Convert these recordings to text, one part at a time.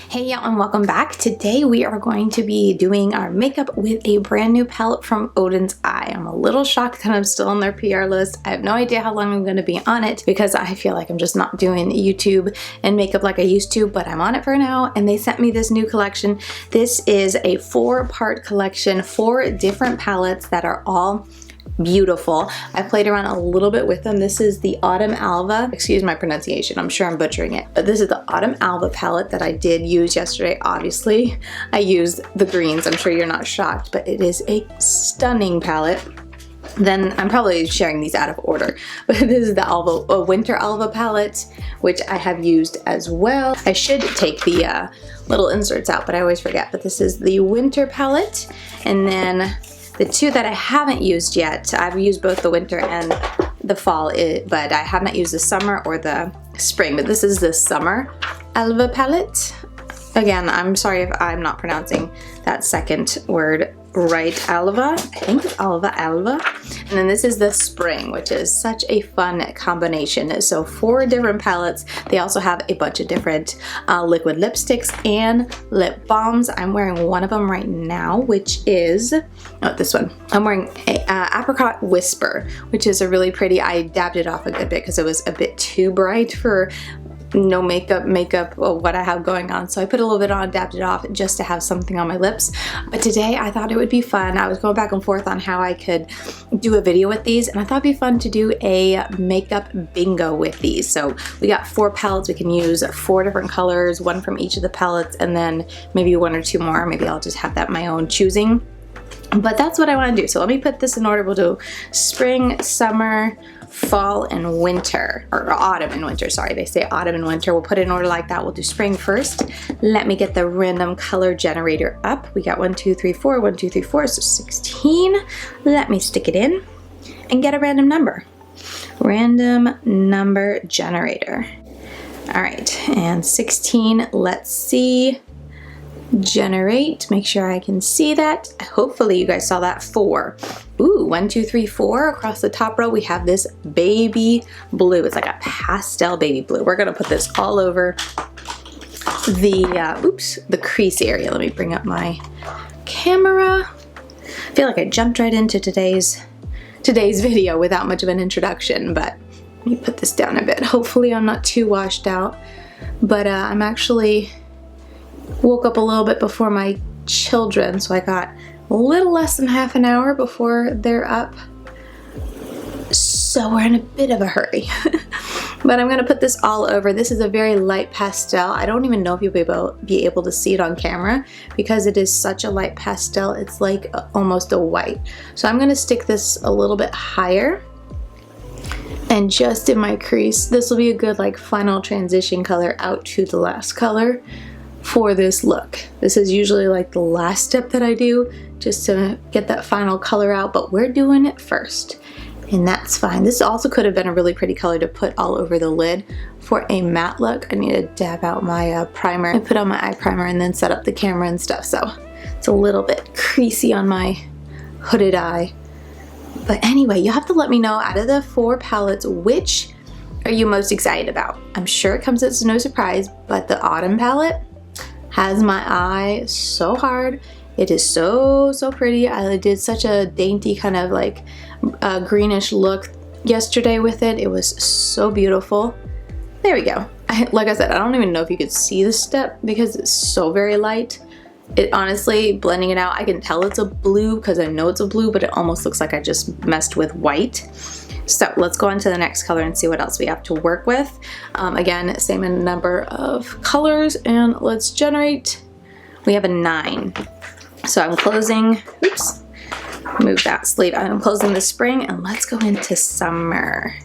Hey y'all, and welcome back. Today we are going to be doing our makeup with a brand new palette from Odens. I am a little shocked that I'm still on their PR list. I have no idea how long I'm going to be on it because I feel like I'm just not doing YouTube and makeup like I used to, but I'm on it for now, and they sent me this new collection. This is a 4-part collection, 4 different palettes that are all beautiful. I played around a little bit with them. This is the Autumn Alva. Excuse my pronunciation, I'm sure I'm butchering it. But this is the Autumn Alva palette that I did use yesterday. Obviously, I used the greens. I'm sure you're not shocked, but it is a stunning palette. Then I'm probably sharing these out of order, but this is the Alva, Winter Alva palette, which I have used as well. I should take the little inserts out, but I always forget. But this is the Winter palette, and then the 2 that I haven't used yet, I've used both the winter and the fall, but I have not used the summer or the spring, but this is the Summer Alva palette. Again, I'm sorry if I'm not pronouncing that second word right, Alva. I think it's Alva. And then this is the spring, which is such a fun combination. So 4 different palettes. They also have a bunch of different liquid lipsticks and lip balms. I'm wearing one of them right now, which is, oh, this one. I'm wearing a Apricot Whisper, which is a really pretty, I dabbed it off a good bit because it was a bit too bright for no makeup or what I have going on, so I put a little bit on, dabbed it off just to have something on my lips. But today I thought it would be fun. I was going back and forth on how I could do a video with these, and I thought it'd be fun to do a makeup bingo with these. So we got 4 palettes. We can use 4 different colors, 1 from each of the palettes, and then maybe 1 or 2 more. Maybe I'll just have that my own choosing. But that's what I want to do. So let me put this in order. We'll do spring, summer, fall, and winter, or autumn and winter, sorry, they say autumn and winter. We'll put it in order like that. We'll do spring first. Let me get the random color generator up. We got 1, 2, 3, 4, 1, 2, 3, 4, so 16. Let me stick it in and get a random number. Random number generator. All right, and 16, let's see. Generate, make sure I can see that. Hopefully you guys saw that. 4. Ooh, 1, 2, 3, 4. Across the top row we have this baby blue. It's like a pastel baby blue. We're gonna put this all over the the crease area. Let me bring up my camera. I feel like I jumped right into today's video without much of an introduction, but let me put this down a bit. Hopefully I'm not too washed out, but I'm actually woke up a little bit before my children, so I got a little less than half an hour before they're up. So we're in a bit of a hurry. But I'm gonna put this all over. This is a very light pastel. I don't even know if you'll be able to see it on camera because it is such a light pastel. It's like almost a white. So I'm gonna stick this a little bit higher. And just in my crease, this will be a good like final transition color out to the last color for this look. This is usually like the last step that I do just to get that final color out, but we're doing it first, and that's fine. This also could have been a really pretty color to put all over the lid for a matte look. I need to dab out my primer. I put on my eye primer and then set up the camera and stuff, so it's a little bit creasy on my hooded eye. But anyway, you have to let me know, out of the 4 palettes, which are you most excited about? I'm sure it comes as no surprise, but the Autumn palette has my eye so hard. It is so pretty. I did such a dainty kind of like greenish look yesterday with it. It was so beautiful. There we go. Like I said, I don't even know if you could see the step because it's so very light. It honestly, blending it out, I can tell it's a blue because I know it's a blue, but it almost looks like I just messed with white. So let's go on to the next color and see what else we have to work with. Again, same number of colors, and let's generate. We have a 9. So I'm closing, oops, move that sleeve. I'm closing the spring, and let's go into summer.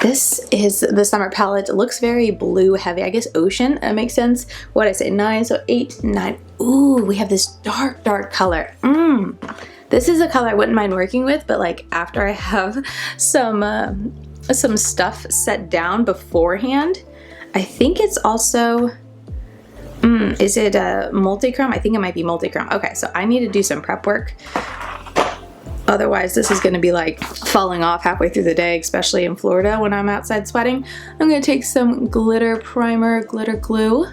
This is the summer palette. It looks very blue heavy. I guess ocean, that makes sense. What I say, 9, so 8, 9. Ooh, we have this dark color. This is a color I wouldn't mind working with, but like after I have some stuff set down beforehand. I think it's also, is it a multi-chrome? I think it might be multi-chrome. Okay, so I need to do some prep work. Otherwise, this is gonna be like falling off halfway through the day, especially in Florida when I'm outside sweating. I'm gonna take some glitter primer, glitter glue,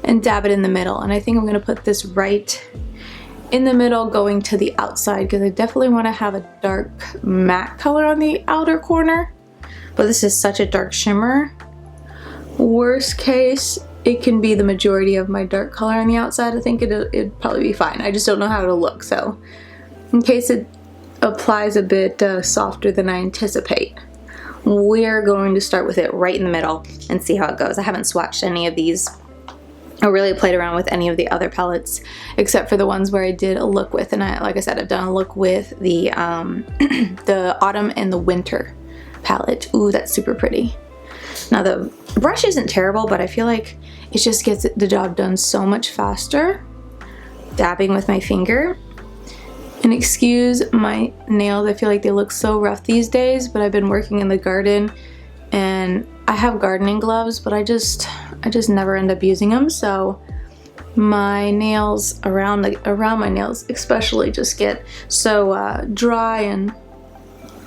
and dab it in the middle. And I think I'm gonna put this right in the middle going to the outside because I definitely want to have a dark matte color on the outer corner. But this is such a dark shimmer. Worst case, it can be the majority of my dark color on the outside. I think it'd probably be fine. I just don't know how it'll look. So in case it applies a bit softer than I anticipate, we're going to start with it right in the middle and see how it goes. I haven't swatched any of these or really played around with any of the other palettes except for the ones where I did a look with, and like I said, I've done a look with the the autumn and the winter palette. Ooh, that's super pretty. Now the brush isn't terrible, but I feel like it just gets the job done so much faster dabbing with my finger. And excuse my nails, I feel like they look so rough these days, but I've been working in the garden and I have gardening gloves, but I just never end up using them, so my nails around my nails especially just get so dry and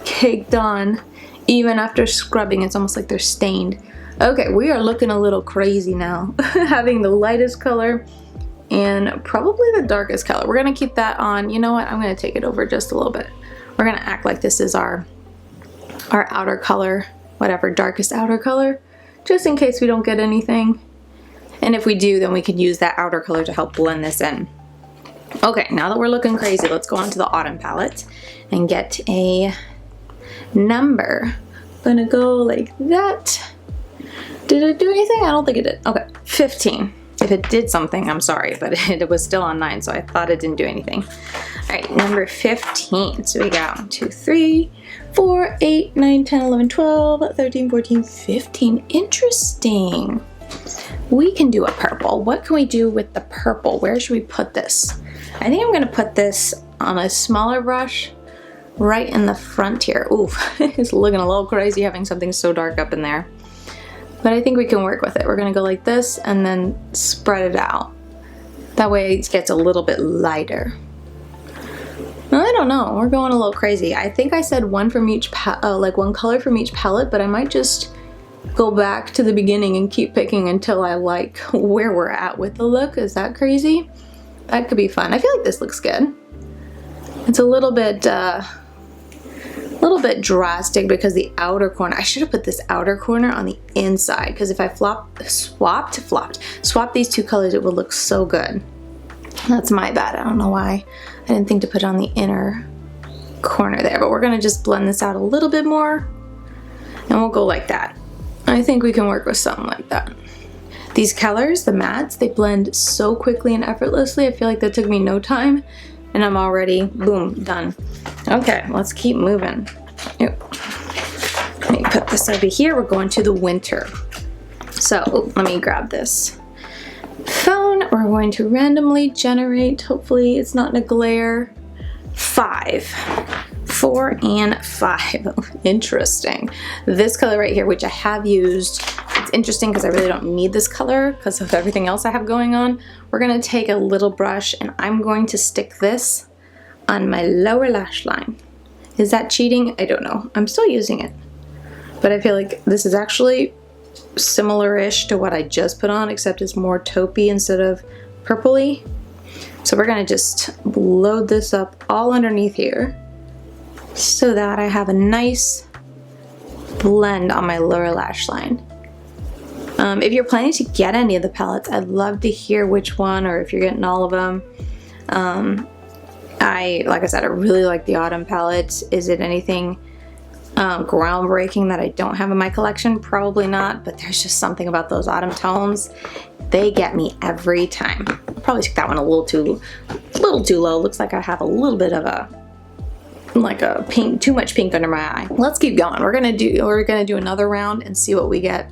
caked on. Even after scrubbing, it's almost like they're stained. Okay, we are looking a little crazy now. Having the lightest color and probably the darkest color. We're gonna keep that on. You know what? I'm gonna take it over just a little bit. We're gonna act like this is our outer color, whatever, darkest outer color, just in case we don't get anything. And if we do, then we can use that outer color to help blend this in. Okay, now that we're looking crazy, let's go on to the autumn palette and get a number. I'm gonna go like that. Did it do anything? I don't think it did. Okay, 15. If it did something, I'm sorry, but it was still on 9, so I thought it didn't do anything. All right, number 15. So we got 1, 2, 3, 4, 8, 9, 10, 11, 12, 13, 14, 15. Interesting. We can do a purple. What can we do with the purple? Where should we put this? I think I'm gonna put this on a smaller brush right in the front here. Ooh, it's looking a little crazy having something so dark up in there. But I think we can work with it. We're gonna go like this and then spread it out. That way it gets a little bit lighter. I don't know, we're going a little crazy. I think I said one from each, like one color from each palette, but I might just go back to the beginning and keep picking until I like where we're at with the look. Is that crazy? That could be fun. I feel like this looks good. It's a little bit drastic because the outer corner, I should have put this outer corner on the inside, because if I swap these two colors, it would look so good. That's my bad. I don't know why I didn't think to put it on the inner corner there, but we're gonna just blend this out a little bit more and we'll go like that. I think we can work with something like that. These colors, the mattes, they blend so quickly and effortlessly. I feel like that took me no time and I'm already, boom, done. Okay, let's keep moving. Let me put this over here. We're going to the winter. So let me grab this phone. We're going to randomly generate, hopefully it's not in a glare, 5. 4 and 5. Interesting. This color right here, which I have used, it's interesting because I really don't need this color because of everything else I have going on. We're going to take a little brush and I'm going to stick this on my lower lash line. Is that cheating? I don't know. I'm still using it. But I feel like this is actually similar-ish to what I just put on, except it's more taupey instead of purpley. So we're going to just load this up all underneath here so that I have a nice blend on my lower lash line. If you're planning to get any of the palettes, I'd love to hear which one, or if you're getting all of them. Like I said, I really like the autumn palette. Is it anything groundbreaking that I don't have in my collection? Probably not, but there's just something about those autumn tones. They get me every time. I probably took that one a little too low. Looks like I have a little bit of a pink, too much pink under my eye. Let's keep going. We're gonna do another round and see what we get.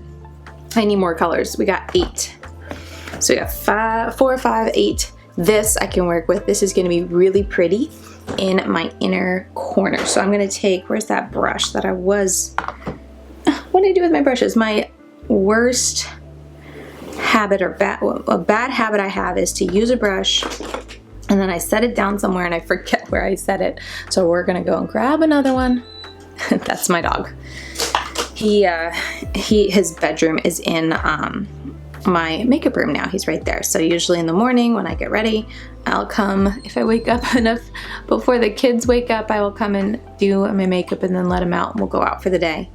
I need more colors. We got 8. So we got 4, 5, 8. This I can work with. This is gonna be really pretty in my inner corner. So I'm gonna take, where's that brush that I was, what did I do with my brushes? My worst habit, or a bad habit I have, is to use a brush and then I set it down somewhere and I forget where I set it. So we're gonna go and grab another one. That's my dog. His bedroom is in my makeup room now. He's right there. So usually in the morning when I get ready, I'll come, if I wake up enough before the kids wake up, I will come and do my makeup and then let him out and we'll go out for the day.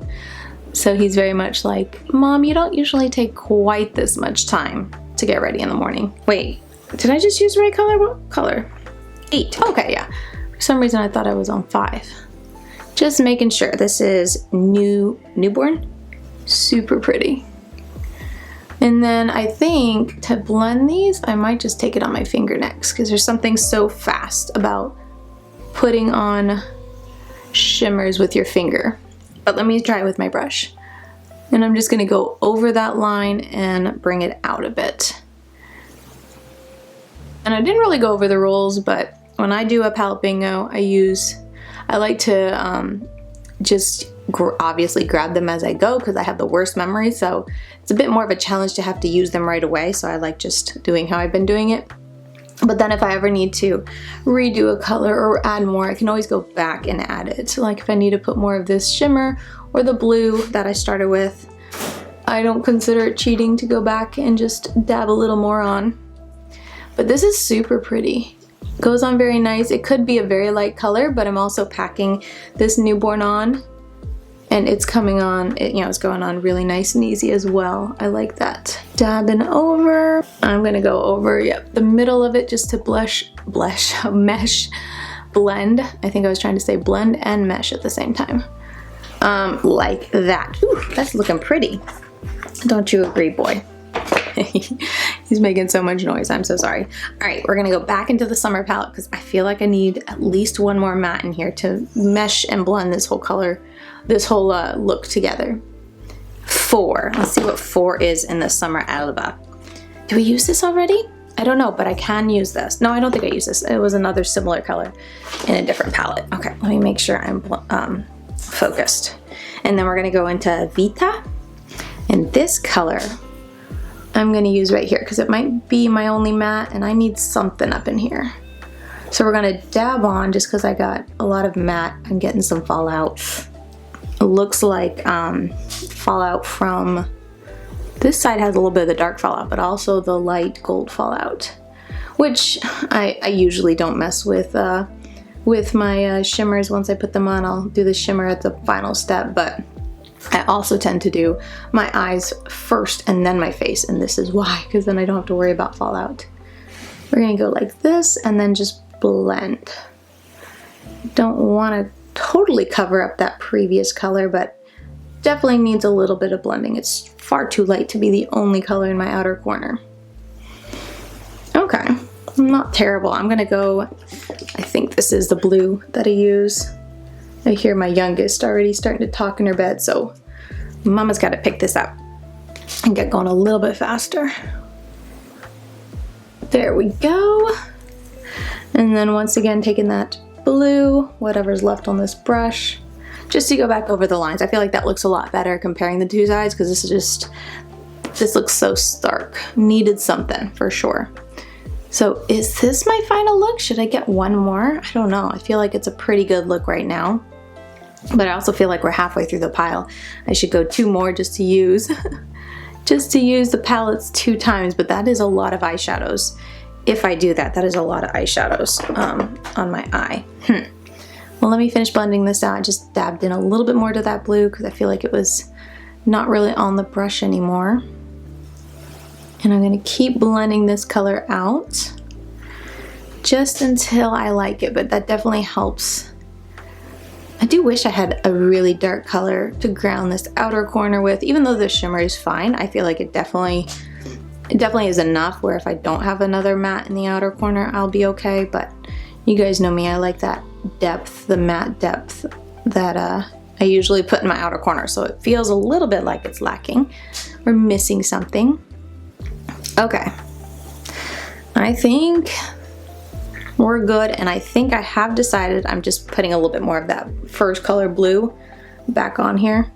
So he's very much like, Mom, you don't usually take quite this much time to get ready in the morning. Wait, did I just use the right color? What color? 8. Okay, yeah. For some reason I thought I was on 5. Just making sure. This is newborn. Super pretty. And then I think to blend these, I might just take it on my finger next because there's something so fast about putting on shimmers with your finger. But let me try it with my brush. And I'm just gonna go over that line and bring it out a bit. And I didn't really go over the rules, but when I do a palette bingo, I like to just obviously grab them as I go because I have the worst memory, so it's a bit more of a challenge to have to use them right away, so I like just doing how I've been doing it. But then if I ever need to redo a color or add more, I can always go back and add it. So like if I need to put more of this shimmer or the blue that I started with, I don't consider it cheating to go back and just dab a little more on. But this is super pretty. Goes on very nice. It could be a very light color, but I'm also packing this newborn on and it's coming on, it's going on really nice and easy as well. I like that. Dabbing over. I'm gonna go over, the middle of it just to mesh, blend. I think I was trying to say blend and mesh at the same time. Like that. Ooh, that's looking pretty. Don't you agree, boy? He's making so much noise. I'm so sorry. All right, we're gonna go back into the summer palette because I feel like I need at least one more matte in here to mesh and blend this whole color, this whole look together. 4. Let's see what 4 is in the summer Alva. Do we use this already? I don't know, but I can use this. No, I don't think I used this. It was another similar color in a different palette. Okay, let me make sure I'm focused. And then we're gonna go into Vita. And this color I'm gonna use right here because it might be my only matte and I need something up in here. So we're gonna dab on just because I got a lot of matte. I'm getting some fallout. It looks like fallout from, this side has a little bit of the dark fallout, but also the light gold fallout, which I usually don't mess with my shimmers. Once I put them on, I'll do the shimmer at the final step, but I also tend to do my eyes first and then my face, and this is why, because then I don't have to worry about fallout. We're gonna go like this and then just blend. Don't want to totally cover up that previous color, but definitely needs a little bit of blending. It's far too light to be the only color in my outer corner. Okay, not terrible. I'm gonna go, I think this is the blue that I use. I hear my youngest already starting to talk in her bed, so Mama's got to pick this up and get going a little bit faster. There we go. And then once again, taking that blue, whatever's left on this brush, just to go back over the lines. I feel like that looks a lot better comparing the two sides because this looks so stark. Needed something for sure. So is this my final look? Should I get one more? I don't know. I feel like it's a pretty good look right now. But I also feel like we're halfway through the pile. I should go 2 more just to use the palettes 2 times, but that is a lot of eyeshadows. If I do that, that is a lot of eyeshadows on my eye. Well, let me finish blending this out. I just dabbed in a little bit more to that blue because I feel like it was not really on the brush anymore. And I'm gonna keep blending this color out just until I like it, but that definitely helps. I do wish I had a really dark color to ground this outer corner with. Even though the shimmer is fine, I feel like it definitely is enough where if I don't have another matte in the outer corner, I'll be okay. But you guys know me, I like that depth, the matte depth that I usually put in my outer corner. So it feels a little bit like it's lacking or missing something. Okay, I think we're good, and I think I have decided I'm just putting a little bit more of that first color blue back on here.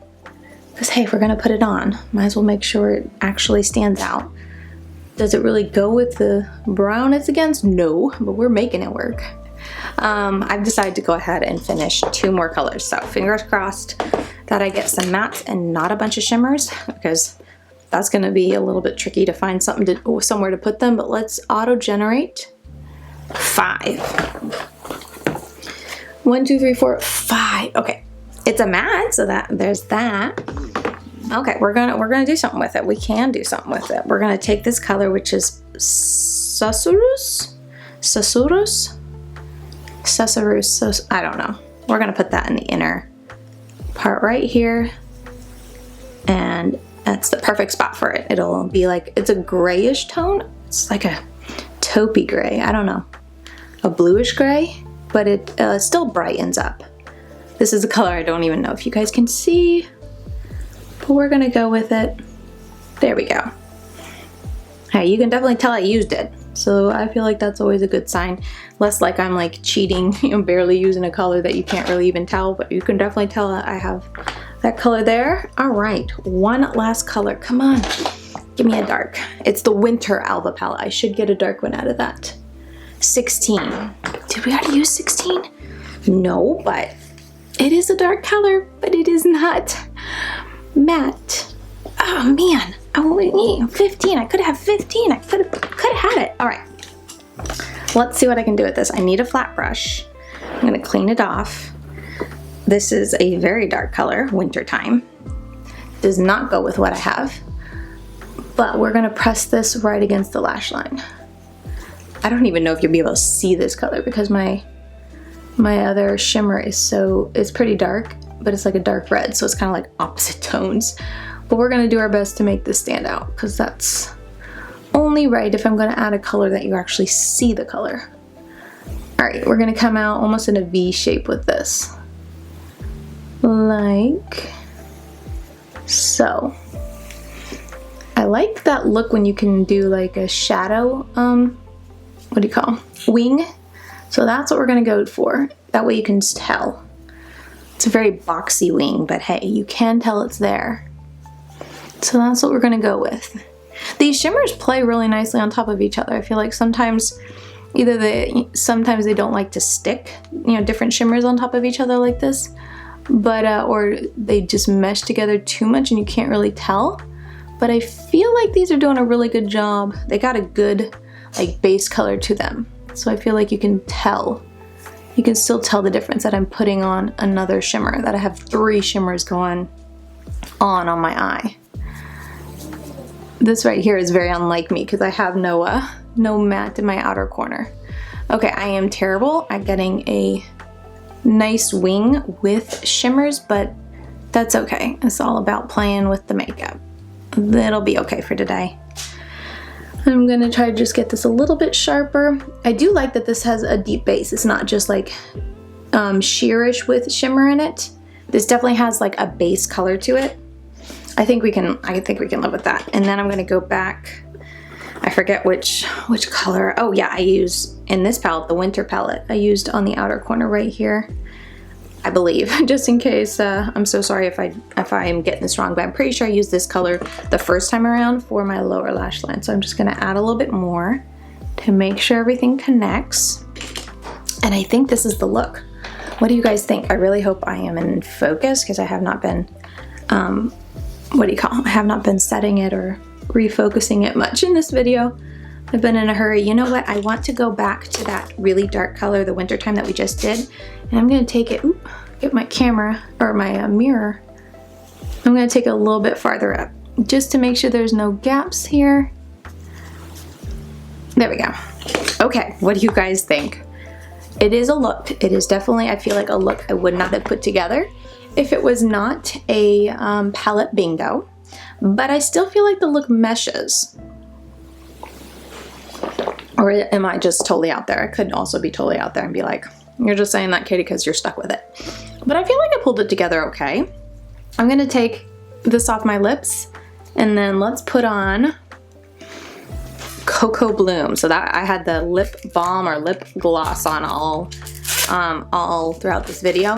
Because hey, if we're gonna put it on, might as well make sure it actually stands out. Does it really go with the brown it's against? No, but we're making it work. I've decided to go ahead and finish 2 more colors. So fingers crossed that I get some mattes and not a bunch of shimmers, because that's gonna be a little bit tricky to find somewhere to put them, but let's auto-generate 5. 1, 2, 3, 4, 5. Okay, it's a matte, so there's that. Okay, we're gonna do something with it. We can do something with it. We're gonna take this color, which is Susurrus. I don't know. We're gonna put that in the inner part right here, and that's the perfect spot for it. It'll be like, it's a grayish tone. It's like a taupey gray. I don't know, a bluish gray, but it still brightens up. This is a color I don't even know if you guys can see, but we're gonna go with it. There we go. Hey, you can definitely tell I used it. So I feel like that's always a good sign. Less like I'm like cheating, you know, barely using a color that you can't really even tell, but you can definitely tell that I have that color there. All right, one last color. Come on, give me a dark. It's the Winter Alva palette. I should get a dark one out of that. 16. Did we already use 16? No, but it is a dark color, but it is not matte. Oh man, I only need 15. I could have 15. I could have had it. All right, let's see what I can do with this. I need a flat brush. I'm gonna clean it off. This is a very dark color, wintertime. Does not go with what I have, but we're gonna press this right against the lash line. I don't even know if you'll be able to see this color because my other shimmer is pretty dark, but it's like a dark red, so it's kind of like opposite tones. But we're gonna do our best to make this stand out because that's only right if I'm gonna add a color that you actually see the color. All right, we're gonna come out almost in a V shape with this. Like so. I like that look when you can do like a shadow, what do you call, wing? So that's what we're gonna go for. That way you can tell. It's a very boxy wing, but hey, you can tell it's there. So that's what we're gonna go with. These shimmers play really nicely on top of each other. I feel like sometimes sometimes they don't like to stick, you know, different shimmers on top of each other like this, but or they just mesh together too much and you can't really tell. But I feel like these are doing a really good job. They got a good like base color to them. So I feel like you can tell. You can still tell the difference that I'm putting on another shimmer, that I have 3 shimmers going on my eye. This right here is very unlike me because I have no matte in my outer corner. Okay, I am terrible at getting a nice wing with shimmers, but that's okay. It's all about playing with the makeup. That'll be okay for today. I'm gonna try to just get this a little bit sharper. I do like that this has a deep base. It's not just like sheerish with shimmer in it. This definitely has like a base color to it. I think we can live with that. And then I'm gonna go back. I forget which color. Oh yeah, I use in this palette, the winter palette, I used on the outer corner right here, I believe, just in case. I'm so sorry if I'm getting this wrong, but I'm pretty sure I used this color the first time around for my lower lash line. So I'm just gonna add a little bit more to make sure everything connects. And I think this is the look. What do you guys think? I really hope I am in focus because I have not been, I have not been setting it or refocusing it much in this video. I've been in a hurry. You know what? I want to go back to that really dark color, the wintertime that we just did. And I'm gonna take it, get my camera or my mirror. I'm gonna take it a little bit farther up just to make sure there's no gaps here. There we go. Okay, what do you guys think? It is a look. It is definitely, I feel like, a look I would not have put together if it was not a palette bingo. But I still feel like the look meshes. Or am I just totally out there? I could also be totally out there and be like, you're just saying that, Katie, because you're stuck with it. But I feel like I pulled it together okay. I'm gonna take this off my lips and then let's put on Cocoa Bloom. So that I had the lip balm or lip gloss on all throughout this video,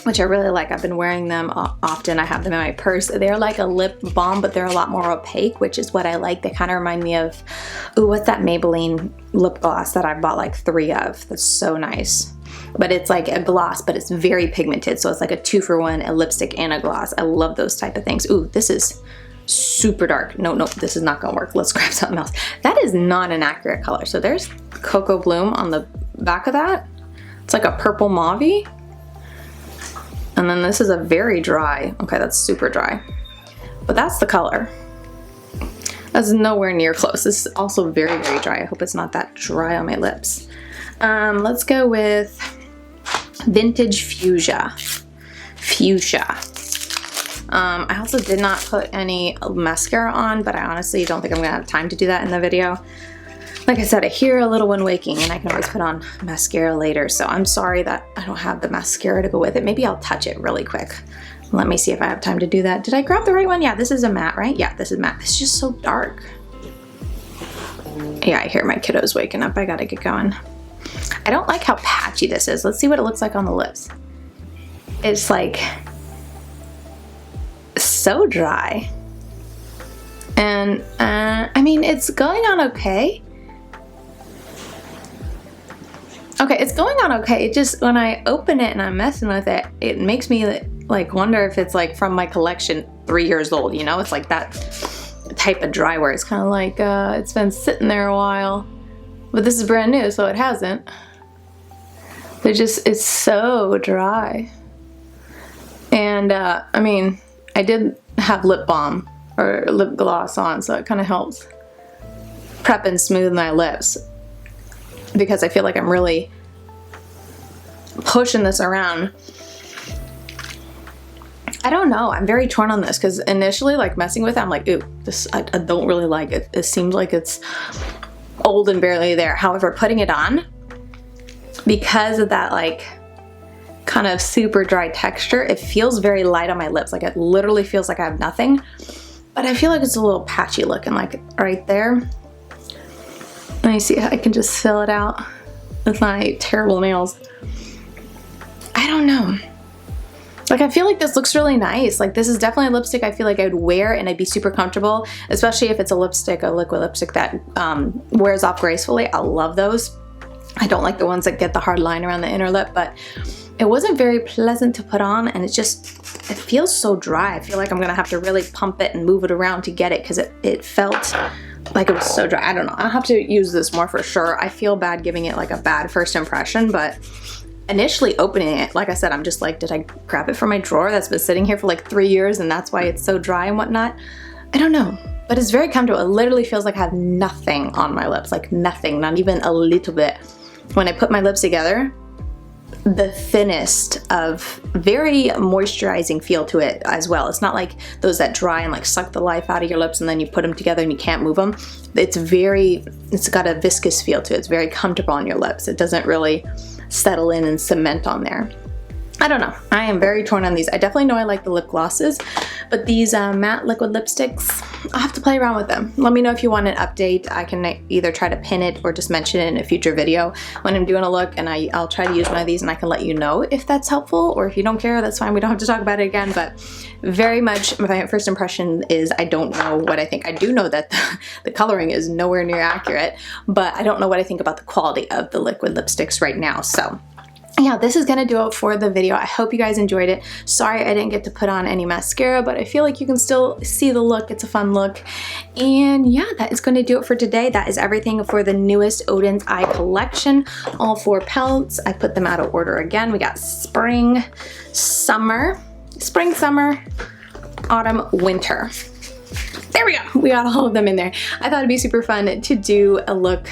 which I really like. I've been wearing them often. I have them in my purse. They're like a lip balm, but they're a lot more opaque, which is what I like. They kind of remind me of, ooh, what's that Maybelline lip gloss that I bought like 3 of? That's so nice. But it's like a gloss, but it's very pigmented. So it's like a 2-for-1, a lipstick and a gloss. I love those type of things. Ooh, this is super dark. No, this is not gonna work. Let's grab something else. That is not an accurate color. So there's Cocoa Bloom on the back of that. It's like a purple mauve-y. And then this is a very dry, okay, that's super dry. But that's the color. That's nowhere near close. This is also very, very dry. I hope it's not that dry on my lips. Let's go with Vintage Fuchsia. I also did not put any mascara on, but I honestly don't think I'm gonna have time to do that in the video. Like I said, I hear a little one waking and I can always put on mascara later, so I'm sorry that I don't have the mascara to go with it. Maybe I'll touch it really quick. Let me see if I have time to do that. Did I grab the right one? Yeah, this is a matte, right? Yeah, this is matte. It's just so dark. Yeah, I hear my kiddos waking up. I gotta get going. I don't like how patchy this is. Let's see what it looks like on the lips. It's like so dry. And I mean, it's going on okay. Okay, it's going on okay. It just, when I open it and I'm messing with it, it makes me like wonder if it's like from my collection 3 years old, you know? It's like that type of dry where it's kind of like it's been sitting there a while. But this is brand new, so it hasn't. It's so dry. And I mean, I did have lip balm or lip gloss on, so it kind of helps prep and smooth my lips, because I feel like I'm really pushing this around. I don't know, I'm very torn on this, because initially, like, messing with it, I'm like, ooh, this, I don't really like it. It seems like it's old and barely there. However, putting it on, because of that, like, kind of super dry texture, it feels very light on my lips. Like, it literally feels like I have nothing, but I feel like it's a little patchy looking, like right there. Let me see if I can just fill it out with my terrible nails. I don't know. Like, I feel like this looks really nice. Like, this is definitely a lipstick I feel like I'd wear and I'd be super comfortable, especially if it's a lipstick, a liquid lipstick that wears off gracefully. I love those. I don't like the ones that get the hard line around the inner lip, but it wasn't very pleasant to put on, and it feels so dry. I feel like I'm gonna have to really pump it and move it around to get it, because it felt like it was so dry. I don't know. I'll have to use this more for sure. I feel bad giving it like a bad first impression, but initially opening it, like I said, I'm just like, did I grab it from my drawer that's been sitting here for like 3 years and that's why it's so dry and whatnot? I don't know, but it's very comfortable. It literally feels like I have nothing on my lips, like nothing, not even a little bit. When I put my lips together, the thinnest of very moisturizing feel to it as well. It's not like those that dry and like suck the life out of your lips and then you put them together and you can't move them. It's got a viscous feel to it. It's very comfortable on your lips. It doesn't really settle in and cement on there. I don't know. I am very torn on these. I definitely know I like the lip glosses, but these matte liquid lipsticks, I'll have to play around with them. Let me know if you want an update. I can either try to pin it or just mention it in a future video when I'm doing a look, and I'll try to use one of these and I can let you know if that's helpful, or if you don't care, that's fine. We don't have to talk about it again, but very much my first impression is I don't know what I think. I do know that the coloring is nowhere near accurate, but I don't know what I think about the quality of the liquid lipsticks right now. So yeah, this is gonna do it for the video. I hope you guys enjoyed it. Sorry I didn't get to put on any mascara, but I feel like you can still see the look. It's a fun look. And yeah, that is gonna do it for today. That is everything for the newest Odens Eye collection. All 4 palettes. I put them out of order again. We got spring, summer, autumn, winter. There we go. We got all of them in there. I thought it'd be super fun to do a look,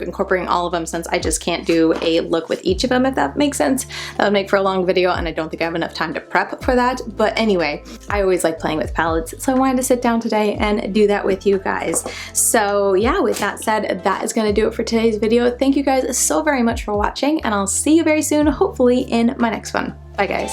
incorporating all of them, since I just can't do a look with each of them, if that makes sense. That would make for a long video, and I don't think I have enough time to prep for that. But anyway, I always like playing with palettes, so I wanted to sit down today and do that with you guys. So yeah, with that said, that is going to do it for today's video. Thank you guys so very much for watching, and I'll see you very soon, hopefully in my next one. Bye guys.